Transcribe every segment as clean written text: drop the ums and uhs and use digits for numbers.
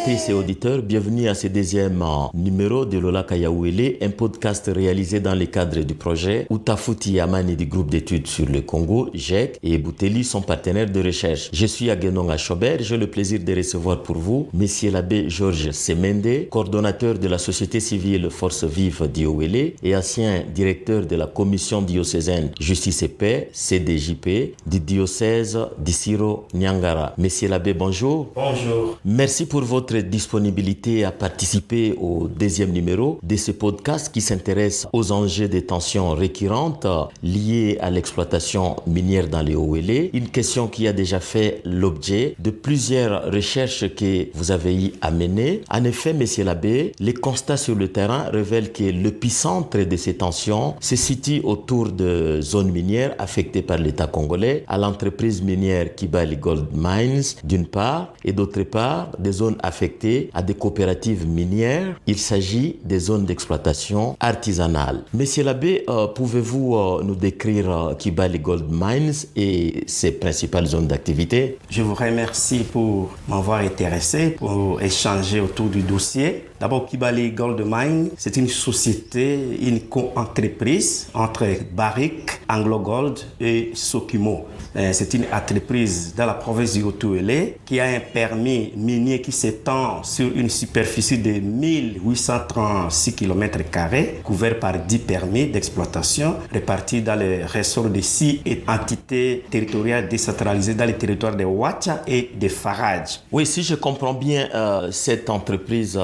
auditrices et auditeurs, bienvenue à ce deuxième numéro de Lola Kayaouélé, un podcast réalisé dans le cadre du projet Outafuti Yamani du groupe d'études sur le Congo, GEC, et Bouteli, son partenaire de recherche. Je suis Aguenon Achobert, j'ai le plaisir de recevoir pour vous Monsieur l'abbé Georges Semende, coordonnateur de la société civile Force Vive d'Iowélé et ancien directeur de la commission diocésaine Justice et Paix, CDJP, du diocèse d'Issiro Niangara. Monsieur l'abbé, bonjour. Bonjour. Merci pour votre disponibilité à participer au deuxième numéro de ce podcast qui s'intéresse aux enjeux des tensions récurrentes liées à l'exploitation minière dans les Hauts-Wélé. Une question qui a déjà fait l'objet de plusieurs recherches que vous avez y à mener. En effet, monsieur l'abbé, les constats sur le terrain révèlent que l'épicentre de ces tensions se situe autour de zones minières affectées par l'État congolais, à l'entreprise minière Kibali Gold Mines d'une part, et d'autre part, des zones affectées à des coopératives minières. Il s'agit des zones d'exploitation artisanale. Monsieur l'abbé, pouvez-vous nous décrire Kibali Gold Mines et ses principales zones d'activité? Je vous remercie pour m'avoir intéressé, pour échanger autour du dossier. D'abord, Kibali Gold Mine, c'est une société, une co-entreprise entre Barrick, Anglo Gold et Sokimo. C'est une entreprise dans la province du Haut-Uélé qui a un permis minier qui s'étend sur une superficie de 1836 km², couvert par 10 permis d'exploitation répartis dans les ressorts de 6 entités territoriales décentralisées dans les territoires de Ouacha et de Faraj. Oui, si je comprends bien, cette entreprise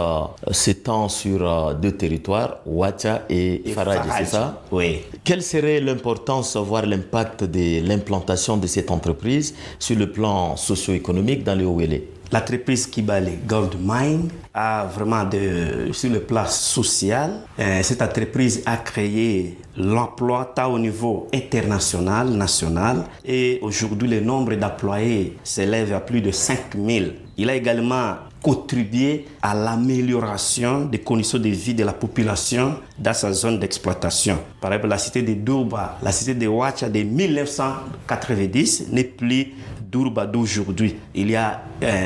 s'étend sur deux territoires, Ouacha et Faraj, c'est ça? Oui. Quelle serait l'importance, voire l'impact de l'implantation de cette entreprise sur le plan socio-économique dans les Hauts-Wélé? L'entreprise Kibali Gold Mine a vraiment sur le plan social, cette entreprise a créé l'emploi tant au niveau international, national, et aujourd'hui le nombre d'employés s'élève à plus de 5000. Il a également contribué à l'amélioration des conditions de vie de la population dans sa zone d'exploitation. Par exemple, la cité de Durba, la cité de Ouacha de 1990 n'est plus Durba d'aujourd'hui. Il y a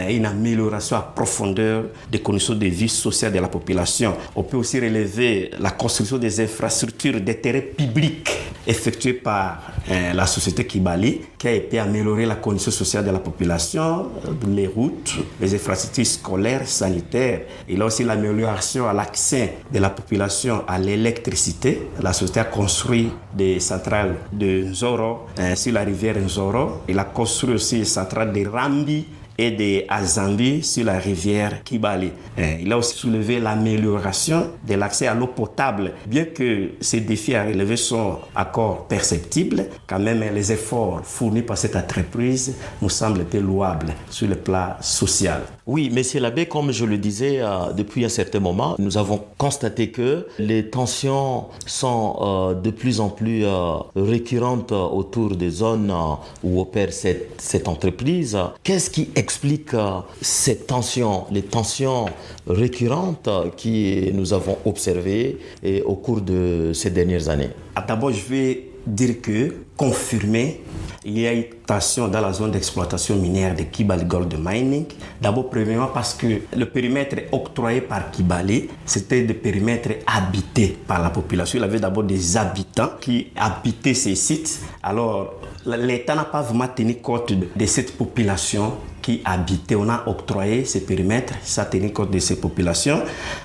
une amélioration à profondeur des conditions de vie sociale de la population. On peut aussi relever la construction des infrastructures d'intérêt public effectuées par la société Kibali, qui a été améliorer la condition sociale de la population, les routes, les infrastructures scolaires, sanitaires. Il y a aussi l'amélioration à l'accès de la population à l'électricité. La société a construit des centrales de Nzoro sur la rivière Nzoro. Il a construit aussi des centrales de Rambi et de Azambi sur la rivière Kibali. Il a aussi soulevé l'amélioration de l'accès à l'eau potable. Bien que ces défis à relever sont encore perceptibles, quand même les efforts fournis par cette entreprise nous semblent peu louables sur le plan social. Oui, monsieur l'abbé, comme je le disais, depuis un certain moment, nous avons constaté que les tensions sont de plus en plus récurrentes autour des zones où opère cette entreprise. Qu'est-ce qui explique ces tensions, les tensions récurrentes que nous avons observées au cours de ces dernières années? D'abord, je vais dire que, confirmer, il y a une tension dans la zone d'exploitation minière de Kibali Gold Mining. D'abord, premièrement, parce que le périmètre octroyé par Kibali, c'était des périmètres habités par la population. Il y avait d'abord des habitants qui habitaient ces sites. Alors, l'État n'a pas vraiment tenu compte de cette population qui habitait. On a octroyé ces périmètres sans tenir compte de ces populations.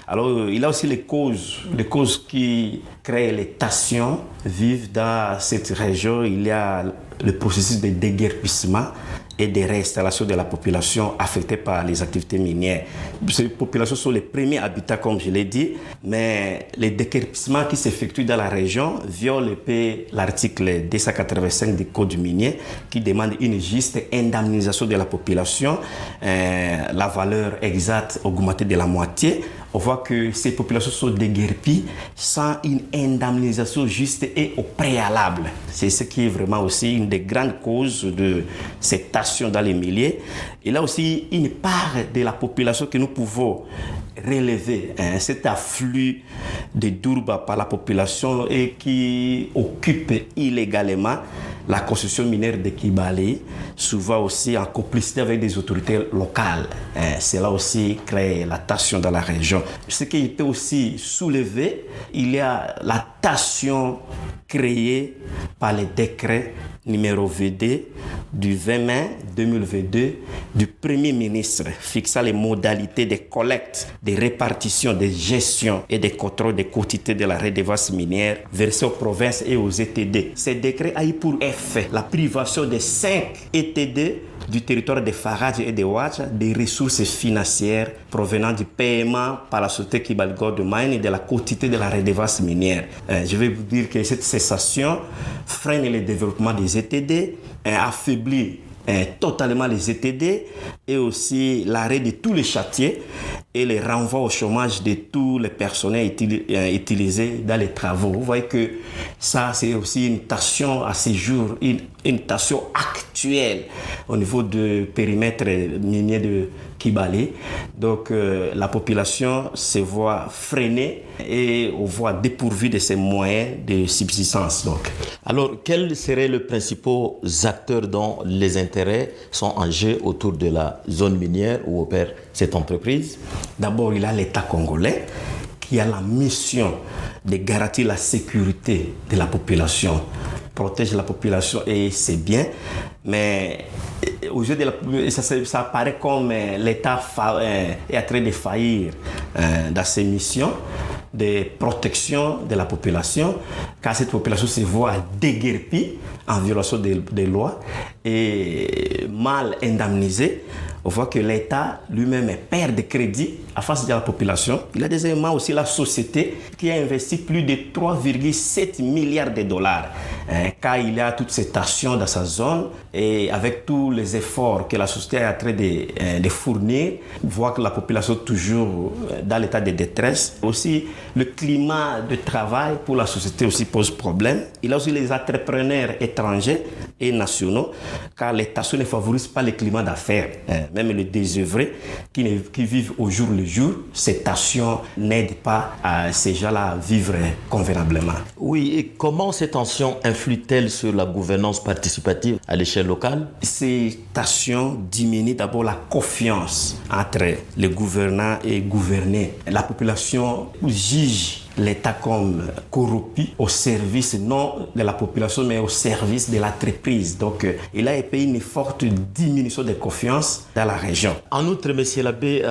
Alors, il y a aussi les causes qui créent les tensions vives dans cette région. Il y a le processus de déguerpissement et de réinstallation de la population affectée par les activités minières. Ces populations sont les premiers habitats, comme je l'ai dit, mais les déguerpissements qui s'effectuent dans la région violent l'article 285 du Code minier qui demande une juste indemnisation de la population, la valeur exacte augmentée de la moitié. On voit que ces populations sont déguerpies sans une indemnisation juste et au préalable. C'est ce qui est vraiment aussi une des grandes causes de cette tension dans les milieux. Il y a aussi une part de la population que nous pouvons relever, cet afflux de Durba par la population et qui occupe illégalement la construction minière de Kibale, souvent aussi en complicité avec des autorités locales. Cela aussi crée la tension dans la région. Ce qui peut aussi soulever, il y a la tension créée par les décrets numéro VD du 20 mai 2022 du Premier ministre fixant les modalités de collecte, de répartition, de gestion et de contrôle des quantités de la redevance minière versée aux provinces et aux ETD. Ce décret a eu pour effet la privation de 5 ETD du territoire de Farage et de Ouacha des ressources financières provenant du paiement par la société Kibale Gold Mine et de la quantité de la redevance minière. Je vais vous dire que cette cessation freine le développement des ETD, affaiblit totalement les ETD et aussi l'arrêt de tous les chantiers et le renvoi au chômage de tous les personnels utilisés dans les travaux. Vous voyez que ça, c'est aussi une tension à ces jours, une tension actuelle au niveau du périmètre minier de Kibale. Donc, la population se voit freinée et on voit dépourvue de ses moyens de subsistance. Donc. Alors, quels seraient les principaux acteurs dont les intérêts sont en jeu autour de la zone minière où opère cette entreprise? D'abord, il y a l'État congolais qui a la mission de garantir la sécurité de la population, protéger la population et c'est bien, mais aujourd'hui ça apparaît comme l'État est en train de faillir dans ses missions de protection de la population, car cette population se voit déguerpie en violation des lois et mal indemnisée. On voit que l'État lui-même perd de crédit à face de la population. Il y a deuxièmement aussi la société qui a investi plus de 3,7 milliards de dollars car il y a toutes ces tensions dans sa zone et avec tous les efforts que la société est en train de fournir, on voit que la population est toujours dans l'état de détresse. Aussi, le climat de travail pour la société aussi pose problème. Il y a aussi les entrepreneurs étrangers et nationaux car les tensions ne favorisent pas le climat d'affaires. Même les désœuvrés qui vivent au jour le jour, ces tensions n'aident pas à ces gens-là à vivre convenablement. Oui, et comment ces tensions influent-elles sur la gouvernance participative à l'échelle locale? Ces tensions diminuent d'abord la confiance entre les gouvernants et gouvernés. La population juge l'État comme corrompu au service non de la population mais au service de l'entreprise. Donc il a eu une forte diminution de confiance dans la région. En outre, Monsieur l'abbé,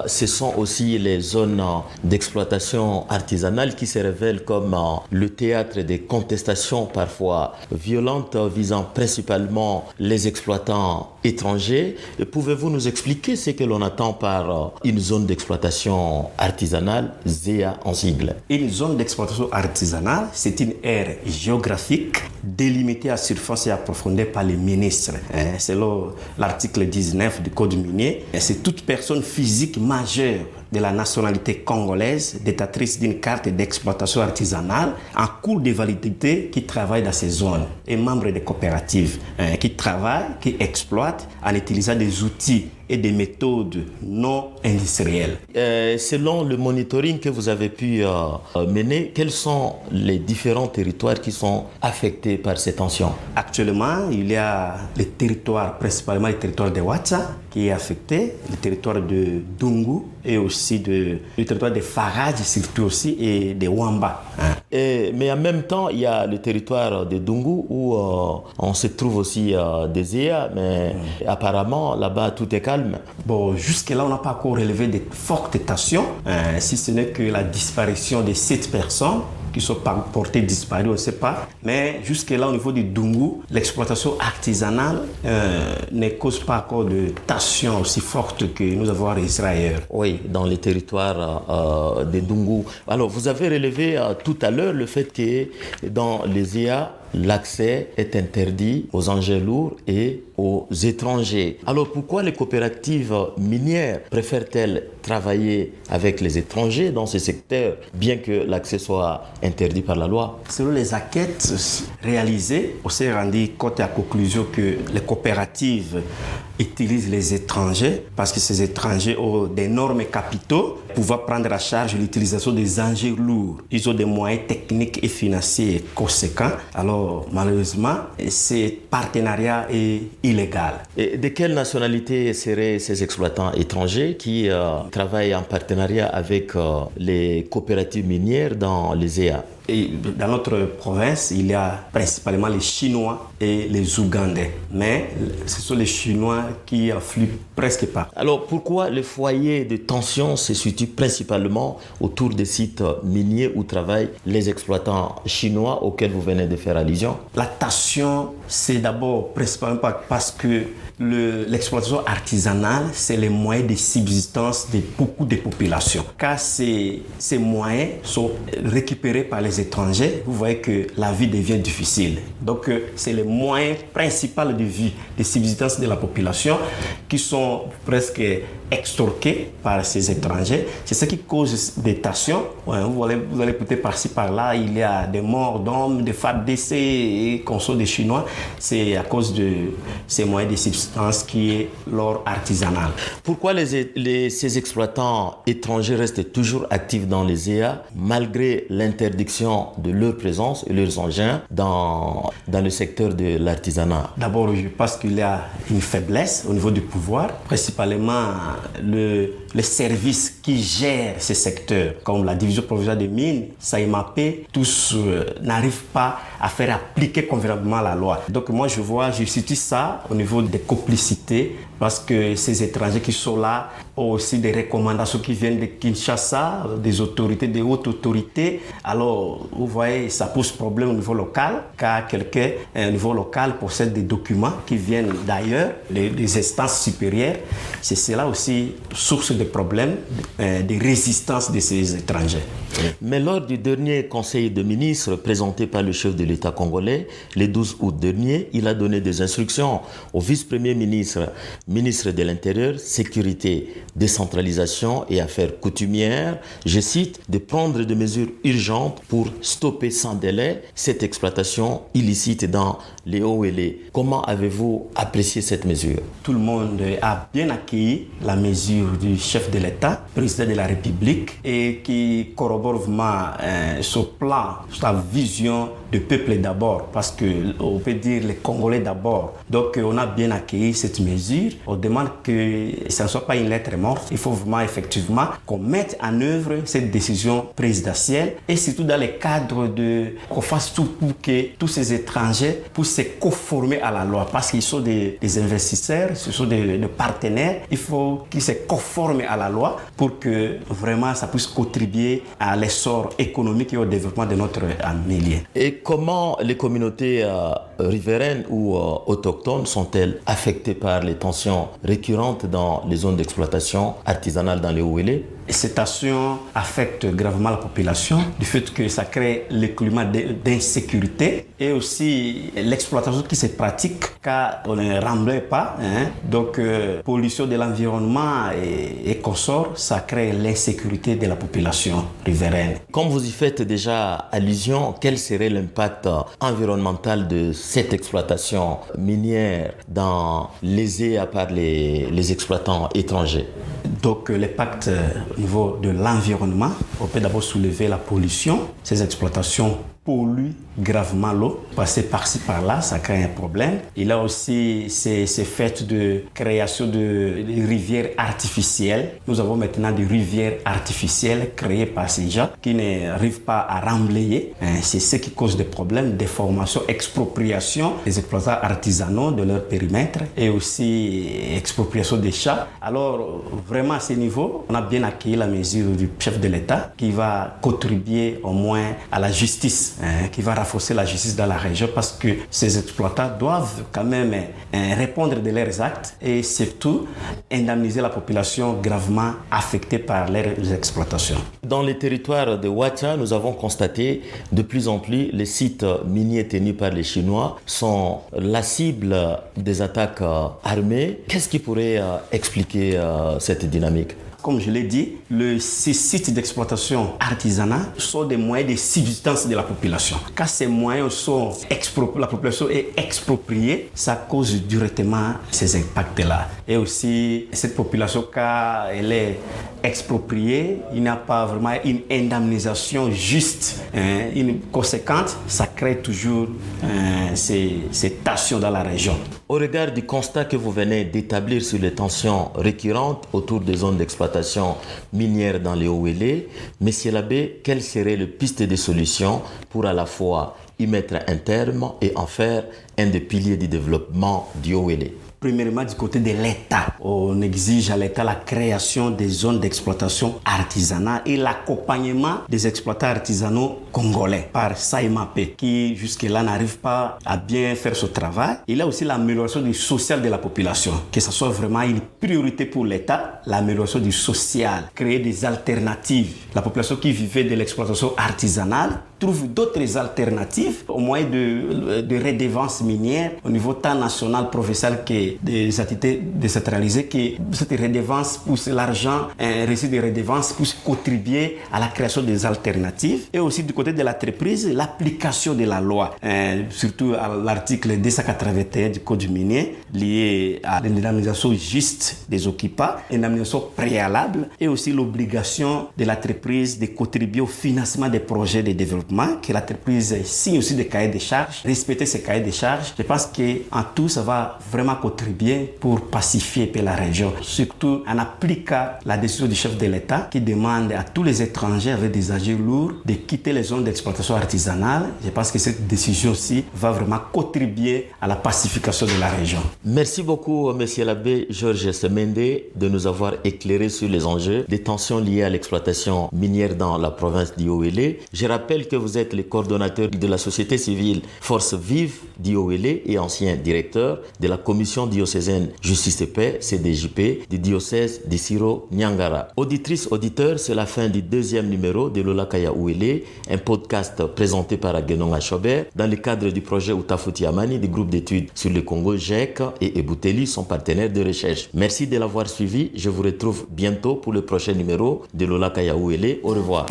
ce sont aussi les zones d'exploitation artisanale qui se révèlent comme le théâtre des contestations parfois violentes visant principalement les exploitants étrangers. Pouvez-vous nous expliquer ce que l'on attend par une zone d'exploitation artisanale, ZEA en sigle? Une zone d'exploitation artisanale, c'est une aire géographique délimitée à surface et à profondeur par les ministres. Selon l'article 19 du Code minier, c'est toute personne physique majeure de la nationalité congolaise, détentrice d'une carte d'exploitation artisanale en cours de validité qui travaille dans ces zones et membre des coopératives qui travaillent, qui exploitent en utilisant des outils et des méthodes non industrielles. Selon le monitoring que vous avez pu mener, quels sont les différents territoires qui sont affectés par ces tensions? Actuellement, il y a les territoires, principalement le territoire de Ouacha qui est affecté, le territoire de Dungu et aussi le territoire de Farage surtout aussi et de Wamba. Mais en même temps, il y a le territoire de Dungu où on se trouve aussi des ZEA, mais apparemment là-bas tout est calme. Bon, jusque-là, on n'a pas encore relevé de fortes tensions, si ce n'est que la disparition de 7 personnes qui sont portées disparues, on ne sait pas. Mais jusque-là, au niveau du Dungu, l'exploitation artisanale ne cause pas encore de tensions aussi fortes que nous avons enregistrées ailleurs. Oui, dans les territoires de Dungu. Alors, vous avez relevé tout à l'heure le fait que dans les ZEA, l'accès est interdit aux engins lourds et aux étrangers. Alors pourquoi les coopératives minières préfèrent-elles travailler avec les étrangers dans ce secteur, bien que l'accès soit interdit par la loi? Selon les enquêtes réalisées, on s'est rendu compte à la conclusion que les coopératives utilisent les étrangers parce que ces étrangers ont d'énormes capitaux pour pouvoir prendre à charge l'utilisation des engins lourds. Ils ont des moyens techniques et financiers conséquents. Alors malheureusement, ce partenariat est illégal. Et de quelle nationalité seraient ces exploitants étrangers qui travaillent en partenariat avec les coopératives minières dans les EA? Et dans notre province, il y a principalement les Chinois et les Ougandais. Mais ce sont les Chinois qui affluent presque pas. Alors pourquoi le foyer de tension se situe principalement autour des sites miniers où travaillent les exploitants chinois auxquels vous venez de faire allusion? La tension, c'est d'abord principalement parce que l'exploitation artisanale, c'est les moyens de subsistance de beaucoup de populations. Car ces moyens sont récupérés par les étrangers, vous voyez que la vie devient difficile. Donc, c'est les moyens principaux de vie, de subsistance de la population qui sont presque extorqués par ces étrangers. C'est ce qui cause des tensions. Ouais, vous allez peut-être par-ci par-là, il y a des morts d'hommes, des femmes décès et conso des Chinois. C'est à cause de ces moyens de subsistance qui est leur artisanal. Pourquoi ces exploitants étrangers restent toujours actifs dans les EA malgré l'interdiction de leur présence et leurs engins dans le secteur de l'artisanat? D'abord, je pense qu'il y a une faiblesse au niveau du pouvoir, principalement les services qui gèrent ces secteurs, comme la division provinciale des mines, SAIMAP, tous n'arrivent pas à faire appliquer convenablement la loi. Donc moi, je situe ça au niveau des complicités, parce que ces étrangers qui sont là ont aussi des recommandations qui viennent de Kinshasa, des autorités, des hautes autorités. Alors, vous voyez, ça pose problème au niveau local, car quelqu'un au niveau local possède des documents qui viennent d'ailleurs, des instances supérieures. C'est cela aussi source de problèmes, de résistance de ces étrangers. Mais lors du dernier conseil de ministres présenté par le chef de l'État congolais, le 12 août dernier, il a donné des instructions au vice-premier ministre, ministre de l'Intérieur, Sécurité, Décentralisation et Affaires coutumières, je cite, de prendre des mesures urgentes pour stopper sans délai cette exploitation illicite dans les OLE. Comment avez-vous apprécié cette mesure? Tout le monde a bien accueilli la mesure du chef de l'État, président de la République, et qui corrobore vraiment son plan, sa vision du peuple d'abord, parce qu'on peut dire les Congolais d'abord. Donc on a bien accueilli cette mesure. On demande que ça ne soit pas une lettre morte. Il faut vraiment effectivement qu'on mette en œuvre cette décision présidentielle et surtout dans le cadre qu'on fasse tout pour que tous ces étrangers puissent se conformer à la loi, parce qu'ils sont des investisseurs, ce sont des partenaires. Il faut qu'ils se conforment à la loi pour que vraiment ça puisse contribuer à l'essor économique et au développement de notre milieu. Et comment les communautés riveraines ou autochtones sont-elles affectées par les tensions récurrentes dans les zones d'exploitation artisanale dans les OLE? Ces tensions affectent gravement la population du fait que ça crée le climat d'insécurité et aussi l'exploitation qui se pratique car on ne remblait pas. Donc, pollution de l'environnement et consorts, ça crée l'insécurité de la population riveraine. Comme vous y faites déjà allusion, quel serait l'impact environnemental de cette exploitation minière dans les EA par les exploitants étrangers? Donc l'impact au niveau de l'environnement, on peut d'abord soulever la pollution. Ces exploitations polluent gravement l'eau. Passer par-ci par-là, ça crée un problème. Il y a aussi ces faits de création de rivières artificielles. Nous avons maintenant des rivières artificielles créées par ces gens qui n'arrivent pas à remblayer. C'est ce qui cause des problèmes, déformation, expropriation des exploitants artisanaux de leur périmètre et aussi expropriation des champs. Alors vraiment à ce niveau, on a bien accueilli la mesure du chef de l'État qui va contribuer au moins à la justice justice, qui va renforcer la justice dans la région parce que ces exploitants doivent quand même répondre de leurs actes et surtout indemniser la population gravement affectée par leurs exploitations. Dans les territoires de Ouacha, nous avons constaté de plus en plus les sites miniers tenus par les Chinois sont la cible des attaques armées. Qu'est-ce qui pourrait expliquer cette dynamique? Comme je l'ai dit, ces sites d'exploitation artisanale sont des moyens de subsistance de la population. Quand ces moyens sont la population est expropriée, ça cause directement ces impacts-là. Et aussi, cette population, quand elle est expropriée, il n'y a pas vraiment une indemnisation juste, une conséquente, ça crée toujours ces tensions dans la région. Au regard du constat que vous venez d'établir sur les tensions récurrentes autour des zones d'exploitation minière dans les Hauts-Wélé, Monsieur l'abbé, quelles seraient les pistes de solutions pour à la fois y mettre un terme et en faire un des piliers du développement du Haut-Wélé? Premièrement, du côté de l'État, on exige à l'État la création des zones d'exploitation artisanale et l'accompagnement des exploitants artisanaux congolais par SAIMAP, qui jusque-là n'arrive pas à bien faire ce travail. Il y a aussi l'amélioration du social de la population, que ce soit vraiment une priorité pour l'État, l'amélioration du social, créer des alternatives. La population qui vivait de l'exploitation artisanale trouve d'autres alternatives au moyen de redevances minières au niveau tant national, provincial que des entités décentralisées, que cette redevance pousse l'argent, un récit de redevance pousse contribuer à la création des alternatives. Et aussi du côté de l'entreprise, l'application de la loi, surtout à l'article 281 du Code minier lié à l'indemnisation juste des occupants, indemnisation préalable et aussi l'obligation de l'entreprise de contribuer au financement des projets de développement, que l'entreprise signe aussi des cahiers de charges, respecter ces cahiers de charges. Je pense qu'en tout, ça va vraiment contribuer pour pacifier la région, surtout en appliquant la décision du chef de l'État qui demande à tous les étrangers avec des âges lourds de quitter les zones d'exploitation artisanale. Je pense que cette décision-ci va vraiment contribuer à la pacification de la région. Merci beaucoup, Monsieur l'abbé Georges Semende, de nous avoir éclairé sur les enjeux des tensions liées à l'exploitation minière dans la province du Haut-Wélé. Je rappelle que vous êtes le coordonnateur de la société civile Force Vive du Haut-Wélé et ancien directeur de la commission diocésaine Justice et Paix, CDJP, du diocèse de Siro-Niangara. Auditrices, auditeurs, c'est la fin du deuxième numéro de Lola Kaya Ouélé, un podcast présenté par Aguenonga Chobert dans le cadre du projet Outafuti Amani du groupe d'études sur le Congo GEC et Ebouteli, son partenaire de recherche. Merci de l'avoir suivi. Je vous retrouve bientôt pour le prochain numéro de Lola Kaya Ouélé. Au revoir.